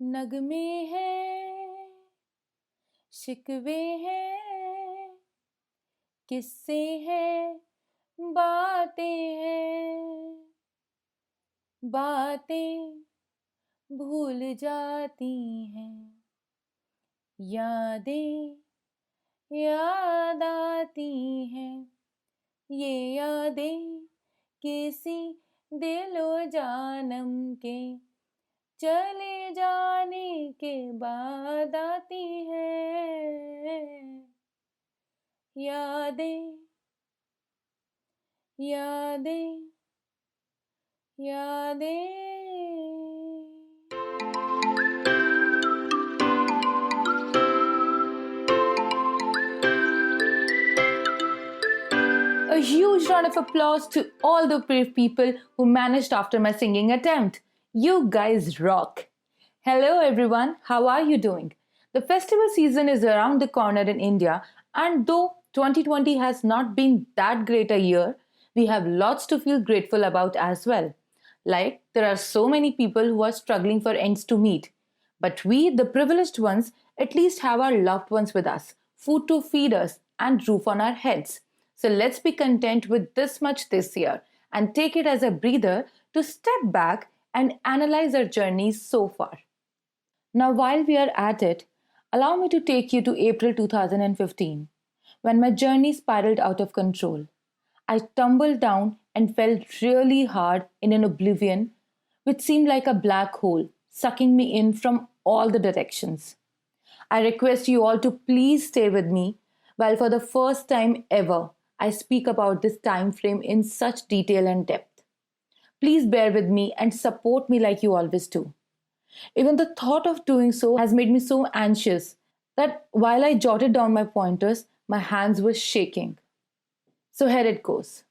नगमे हैं, शिकवे हैं, किस्से हैं, बातें हैं, बातें भूल जाती हैं, यादें याद आती हैं, ये यादें किसी दिलो जानम के चले जाने के बाद आती हैं, यादें यादें यादें। A huge round of applause to all the brave people who managed after my singing attempt. You guys rock! Hello everyone, how are you doing? The festival season is around the corner in India, and though 2020 has not been that great a year, we have lots to feel grateful about as well. Like, there are so many people who are struggling for ends to meet. But we, the privileged ones, at least have our loved ones with us, food to feed us, and roof on our heads. So let's be content with this much this year and take it as a breather to step back and analyze our journeys so far. Now, while we are at it, allow me to take you to April 2015, when my journey spiraled out of control. I tumbled down and fell really hard in an oblivion which seemed like a black hole, sucking me in from all the directions. I request you all to please stay with me while for the first time ever I speak about this time frame in such detail and depth. Please bear with me and support me like you always do. Even the thought of doing so has made me so anxious that while I jotted down my pointers, my hands were shaking. So here it goes.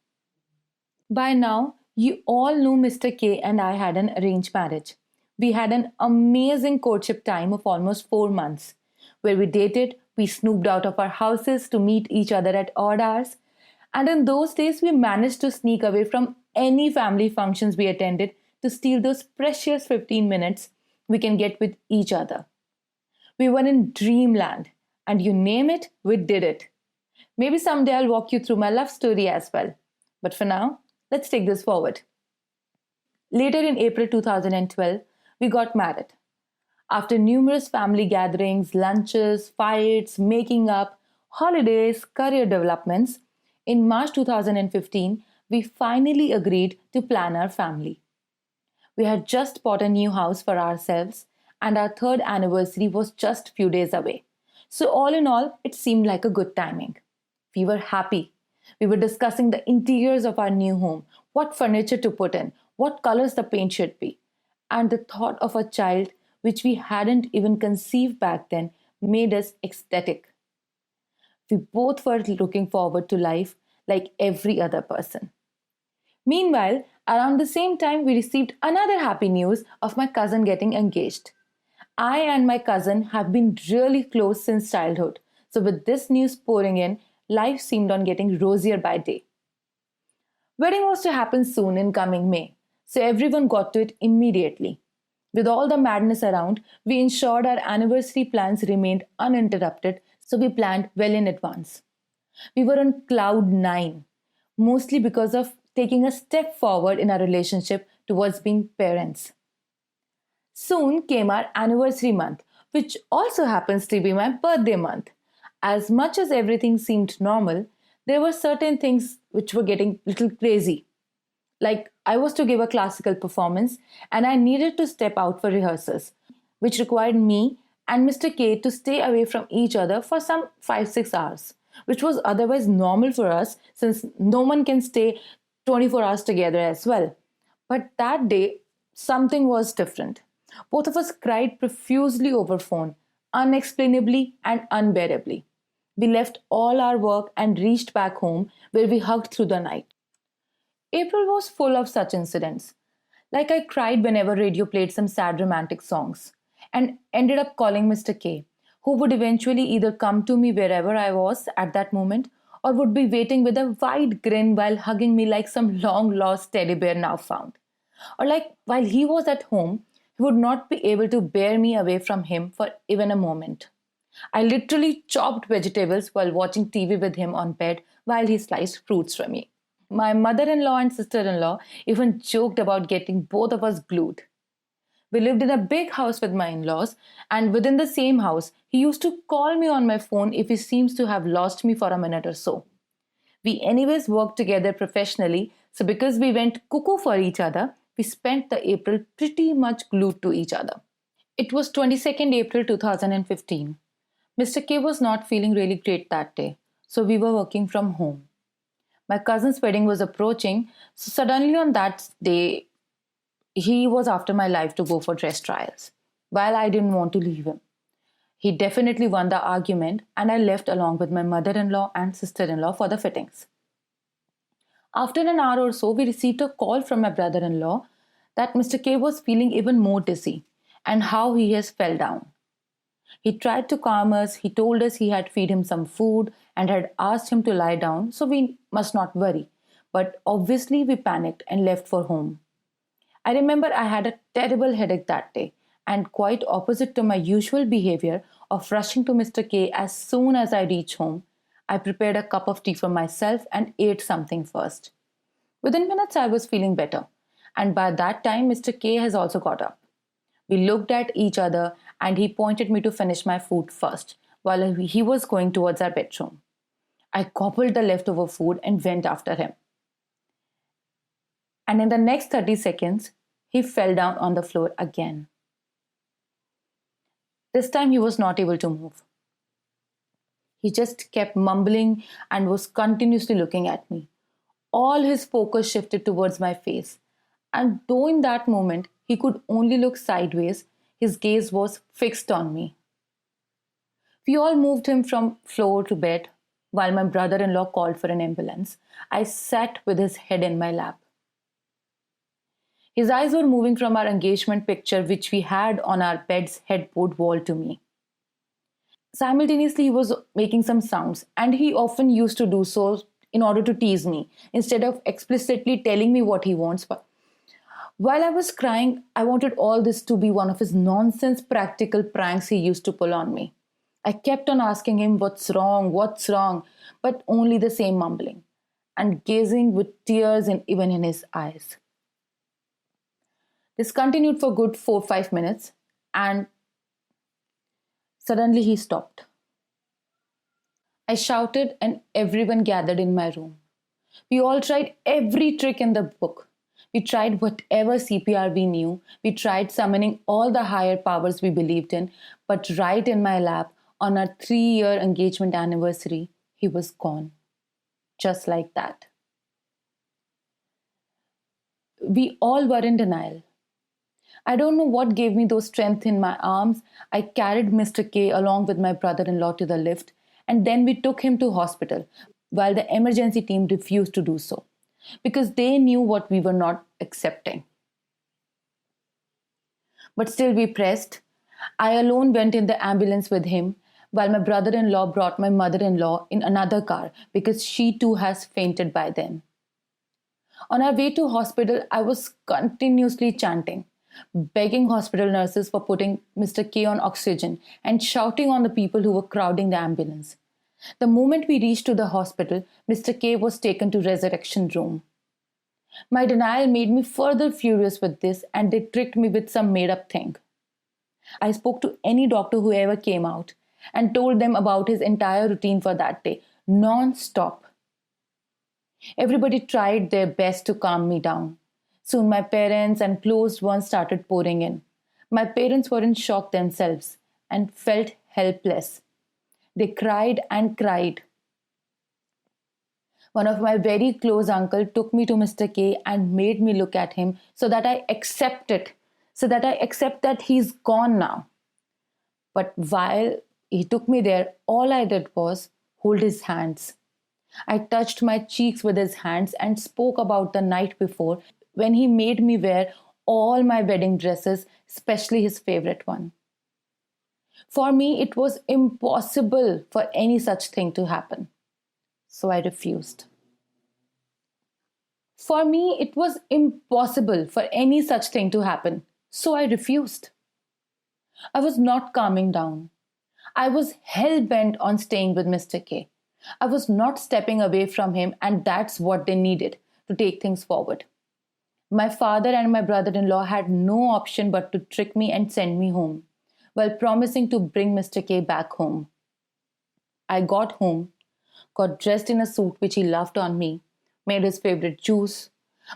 By now, you all know Mr. K and I had an arranged marriage. We had an amazing courtship time of almost 4 months, where we dated, we snooped out of our houses to meet each other at odd hours, and in those days we managed to sneak away from any family functions we attended to steal those precious 15 minutes we can get with each other. We were in dreamland, and you name it, we did it. Maybe someday I'll walk you through my love story as well. But for now, let's take this forward. Later in April 2012, we got married. After numerous family gatherings, lunches, fights, making up, holidays, career developments, in March 2015, we finally agreed to plan our family. We had just bought a new house for ourselves, and our third anniversary was just a few days away. So, all in all, it seemed like a good timing. We were happy. We were discussing the interiors of our new home, what furniture to put in, what colors the paint should be. And the thought of a child, which we hadn't even conceived back then, made us ecstatic. We both were looking forward to life like every other person. Meanwhile, around the same time, we received another happy news of my cousin getting engaged. I and my cousin have been really close since childhood, so with this news pouring in, life seemed on getting rosier by day. Wedding was to happen soon in coming May, so everyone got to it immediately. With all the madness around, we ensured our anniversary plans remained uninterrupted, so we planned well in advance. We were on cloud nine, mostly because of taking a step forward in our relationship towards being parents. Soon came our anniversary month, which also happens to be my birthday month. As much as everything seemed normal, there were certain things which were getting a little crazy. Like, I was to give a classical performance and I needed to step out for rehearsals, which required me and Mr. K to stay away from each other for some 5 6 hours, which was otherwise normal for us since no one can stay 24 hours together as well. But that day, something was different. Both of us cried profusely over phone, unexplainably and unbearably. We left all our work and reached back home where we hugged through the night. April was full of such incidents. Like I cried whenever radio played some sad romantic songs and ended up calling Mr. K, who would eventually either come to me wherever I was at that moment or would be waiting with a wide grin while hugging me like some long lost teddy bear now found. Or like while he was at home, He would not be able to bear me away from him for even a moment. I literally chopped vegetables while watching TV with him on bed while he sliced fruits for me. My mother in law and sister in law even joked about getting both of us glued. We lived in a big house with my in laws, and within the same house, he used to call me on my phone if he seems to have lost me for a minute or so. We, anyways, worked together professionally, so because we went cuckoo for each other, we spent the April pretty much glued to each other. It was 22nd April 2015. Mr. K was not feeling really great that day, so we were working from home. My cousin's wedding was approaching, so suddenly on that day, he was after my life to go for dress trials. While I didn't want to leave him, he definitely won the argument, and I left along with my mother in law and sister in law for the fittings. After an hour or so, we received a call from my brother in law that Mr. K was feeling even more dizzy and how he has fell down. He tried to calm us. He told us he had fed him some food and had asked him to lie down, so we must not worry. But obviously, we panicked and left for home. I remember I had a terrible headache that day, and quite opposite to my usual behavior of rushing to Mr. K as soon as I reached home, I prepared a cup of tea for myself and ate something first. Within minutes, I was feeling better, and by that time, Mr. K has also got up. We looked at each other, and he pointed me to finish my food first while he was going towards our bedroom. I gobbled the leftover food and went after him. And in the next 30 seconds, he fell down on the floor again. This time he was not able to move. He just kept mumbling and was continuously looking at me. All his focus shifted towards my face, and though in that moment he could only look sideways, his gaze was fixed on me. We all moved him from floor to bed. While my brother-in-law called for an ambulance, I sat with his head in my lap. His eyes were moving from our engagement picture, which we had on our bed's headboard wall, to me. Simultaneously, he was making some sounds, and he often used to do so in order to tease me, instead of explicitly telling me what he wants. While I was crying, I wanted all this to be one of his nonsense practical pranks he used to pull on me. I kept on asking him, what's wrong, but only the same mumbling, and gazing with tears even in his eyes. This continued for good 4-5 minutes, and suddenly he stopped. I shouted, and everyone gathered in my room. We all tried every trick in the book. We tried whatever CPR we knew. We tried summoning all the higher powers we believed in, but right in my lap, on our 3-year engagement anniversary, he was gone. Just like that. We all were in denial. I don't know what gave me those strength in my arms. I carried Mr. K along with my brother-in-law to the lift, and then we took him to hospital, while the emergency team refused to do so, because they knew what we were not accepting. But still we pressed. I alone went in the ambulance with him, while my brother-in-law brought my mother-in-law in another car, because she too has fainted by then. On our way to hospital, I was continuously chanting, begging hospital nurses for putting Mr. K on oxygen and shouting on the people who were crowding the ambulance. The moment we reached to the hospital, Mr. K was taken to resurrection room. My denial made me further furious with this, and they tricked me with some made-up thing. I spoke to any doctor who ever came out and told them about his entire routine for that day, non-stop. Everybody tried their best to calm me down. Soon my parents and close ones started pouring in. My parents were in shock themselves and felt helpless. They cried and cried. One of my very close uncle took me to Mr. K and made me look at him so that I accept it, so that I accept that he's gone now. But while he took me there, all I did was hold his hands. I touched my cheeks with his hands and spoke about the night before, when he made me wear all my wedding dresses, especially his favorite one. For me, it was impossible for any such thing to happen. So I refused. For me, it was impossible for any such thing to happen. So I refused. I was not calming down. I was hell bent on staying with Mr. K. I was not stepping away from him, and that's what they needed to take things forward. My father and my brother in law had no option but to trick me and send me home, while promising to bring Mr. K back home. I got home, got dressed in a suit which he loved on me, made his favorite juice,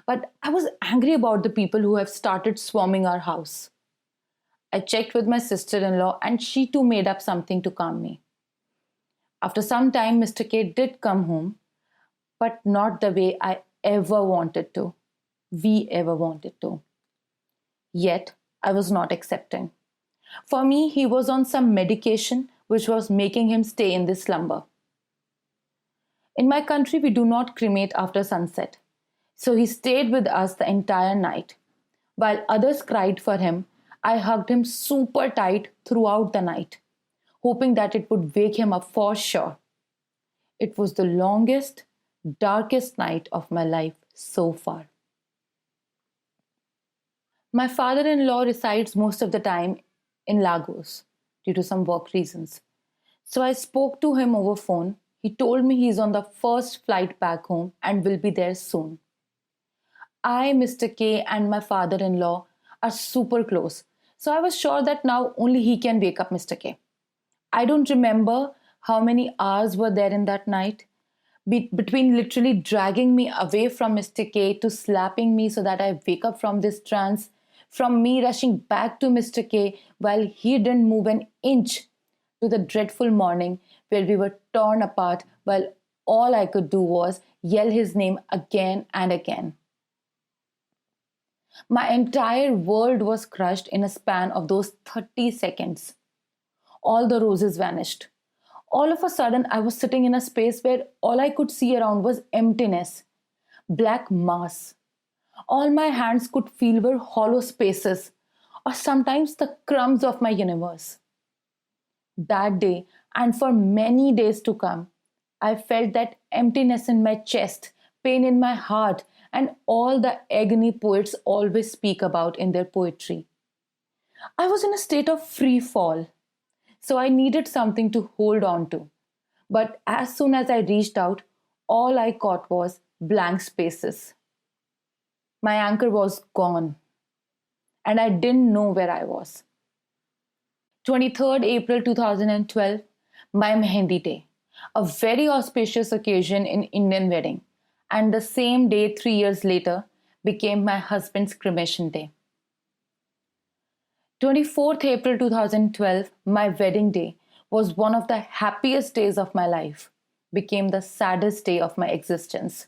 but I was angry about the people who have started swarming our house. I checked with my sister in law, and she too made up something to calm me. After some time, Mr. K did come home, but not the way I ever wanted to. We ever wanted to. Yet, I was not accepting. For me, he was on some medication which was making him stay in this slumber. In my country, we do not cremate after sunset. So he stayed with us the entire night. While others cried for him, I hugged him super tight throughout the night, hoping that it would wake him up for sure. It was the longest, darkest night of my life so far. My father-in-law resides most of the time in Lagos due to some work reasons. So I spoke to him over phone. He told me he's on the first flight back home and will be there soon. I, Mr. K, and my father-in-law are super close. So I was sure that now only he can wake up Mr. K. I don't remember how many hours were there in that night. Between literally dragging me away from Mr. K to slapping me so that I wake up from this trance, from me rushing back to Mr. K while he didn't move an inch, to the dreadful morning where we were torn apart while all I could do was yell his name again and again. My entire world was crushed in a span of those 30 seconds. All the roses vanished. All of a sudden, I was sitting in a space where all I could see around was emptiness, black mass. All my hands could feel were hollow spaces, or sometimes the crumbs of my universe. That day, and for many days to come, I felt that emptiness in my chest, pain in my heart, and all the agony poets always speak about in their poetry. I was in a state of free fall, so I needed something to hold on to. But as soon as I reached out, all I caught was blank spaces. My anchor was gone, and I didn't know where I was. 23rd April 2012, my Mehendi Day, a very auspicious occasion in Indian wedding, and the same day 3 years later became my husband's cremation day. 24th April 2012, my wedding day, was one of the happiest days of my life, became the saddest day of my existence.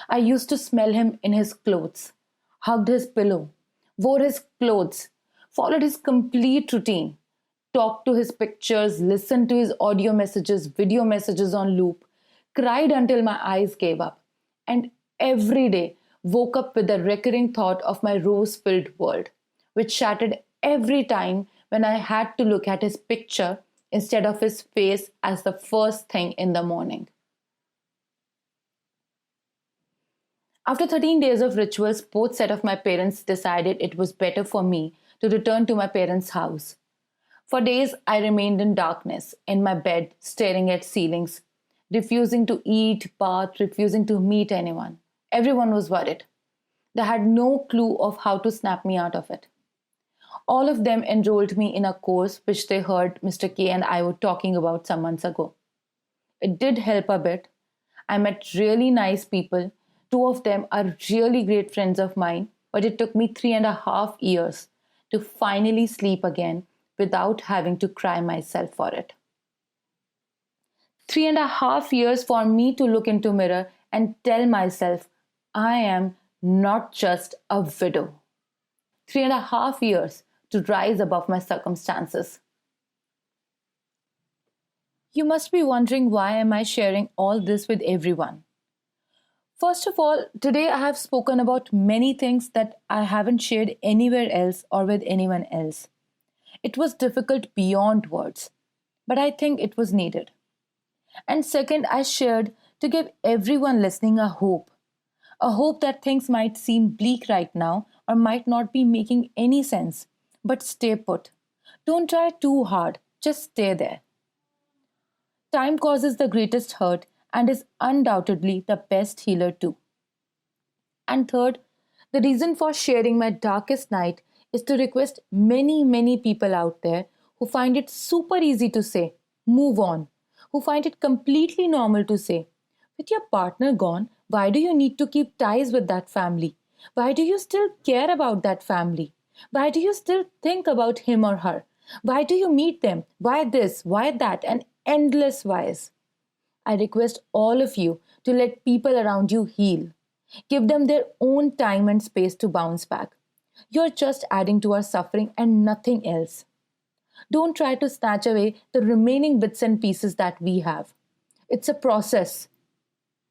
I used to smell him in his clothes, hugged his pillow, wore his clothes, followed his complete routine, talked to his pictures, listened to his audio messages, video messages on loop, cried until my eyes gave up, and every day woke up with the recurring thought of my rose-filled world, which shattered every time when I had to look at his picture instead of his face as the first thing in the morning. After 13 days of rituals, both set of my parents decided it was better for me to return to my parents' house. For days, I remained in darkness, in my bed, staring at ceilings, refusing to eat, bath, refusing to meet anyone. Everyone was worried. They had no clue of how to snap me out of it. All of them enrolled me in a course which they heard Mr. K and I were talking about some months ago. It did help a bit. I met really nice people. 2 of them are really great friends of mine, but it took me 3.5 years to finally sleep again without having to cry myself for it. 3.5 years for me to look into mirror and tell myself, I am not just a widow. 3.5 years to rise above my circumstances. You must be wondering, why am I sharing all this with everyone? First of all, today I have spoken about many things that I haven't shared anywhere else or with anyone else. It was difficult beyond words, but I think it was needed. And second, I shared to give everyone listening a hope that things might seem bleak right now, or might not be making any sense. But stay put. Don't try too hard, just stay there. Time causes the greatest hurt and is undoubtedly the best healer too. And third, the reason for sharing my darkest night is to request many people out there who find it super easy to say, move on, who find it completely normal to say, with your partner gone, why do you need to keep ties with that family? Why do you still care about that family? Why do you still think about him or her? Why do you meet them? Why this? Why that? And endless whys. I request all of you to let people around you heal. Give them their own time and space to bounce back. You're just adding to our suffering and nothing else. Don't try to snatch away the remaining bits and pieces that we have. It's a process.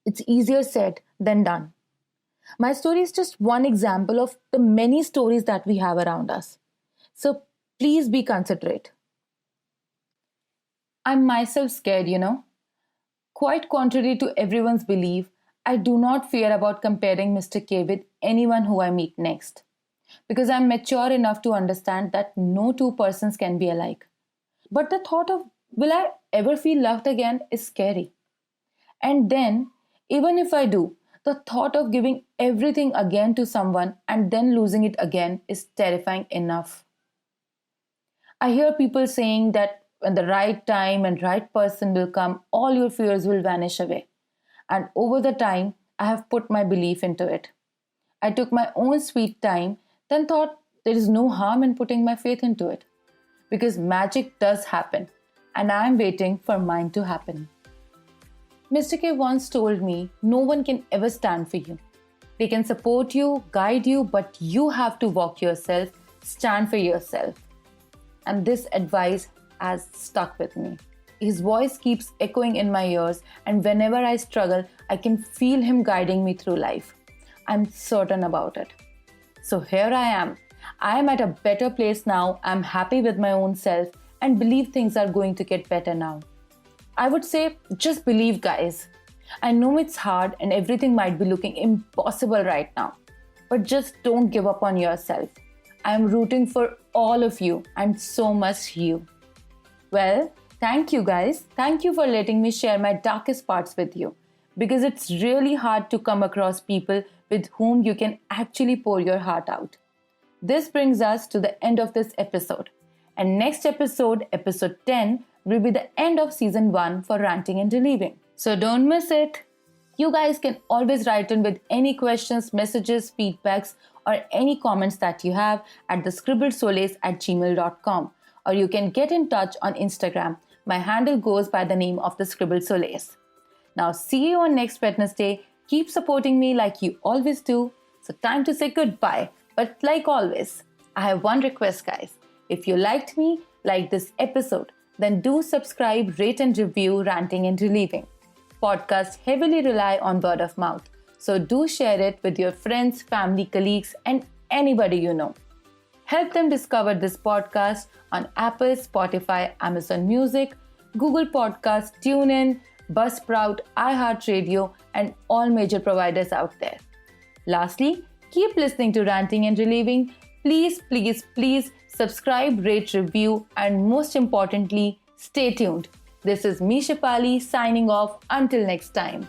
It's easier said than done. My story is just one example of the many stories that we have around us. So please be considerate. I'm myself scared, Quite contrary to everyone's belief, I do not fear about comparing Mr. K with anyone who I meet next. Because I'm mature enough to understand that no two persons can be alike. But the thought of, will I ever feel loved again, is scary. And then, even if I do, the thought of giving everything again to someone and then losing it again is terrifying enough. I hear people saying that when the right time and right person will come, all your fears will vanish away. And over the time, I have put my belief into it. I took my own sweet time, then thought there is no harm in putting my faith into it. Because magic does happen, and I am waiting for mine to happen. Mr. K once told me, no one can ever stand for you. They can support you, guide you, but you have to walk yourself, stand for yourself. And this advice has stuck with me. His voice keeps echoing in my ears, and whenever I struggle, I can feel him guiding me through life. I'm certain about it. So here I am. I am at a better place now. I'm happy with my own self and believe things are going to get better now. I would say, just believe, guys. I know it's hard and everything might be looking impossible right now, but just don't give up on yourself. I am rooting for all of you and so much you. Well, thank you guys. Thank you for letting me share my darkest parts with you, because it's really hard to come across people with whom you can actually pour your heart out. This brings us to the end of this episode. And next episode, episode 10, will be the end of season 1 for Ranting and Relieving. So don't miss it. You guys can always write in with any questions, messages, feedbacks, or any comments that you have at thescribblesolace@gmail.com. Or you can get in touch on Instagram. My handle goes by the name of The Scribbled Solace. Now see you on next Wednesday. Keep supporting me like you always do. So time to say goodbye. But like always, I have one request, guys. If you liked me, like this episode, then do subscribe, rate and review Ranting and Relieving. Podcasts heavily rely on word of mouth. So do share it with your friends, family, colleagues, and anybody you know. Help them discover this podcast on Apple, Spotify, Amazon Music, Google Podcasts, TuneIn, Buzzsprout, iHeartRadio, and all major providers out there. Lastly, keep listening to Ranting and Relieving. Please subscribe, rate, review, and most importantly, stay tuned. This is me, Shipali, signing off. Until next time.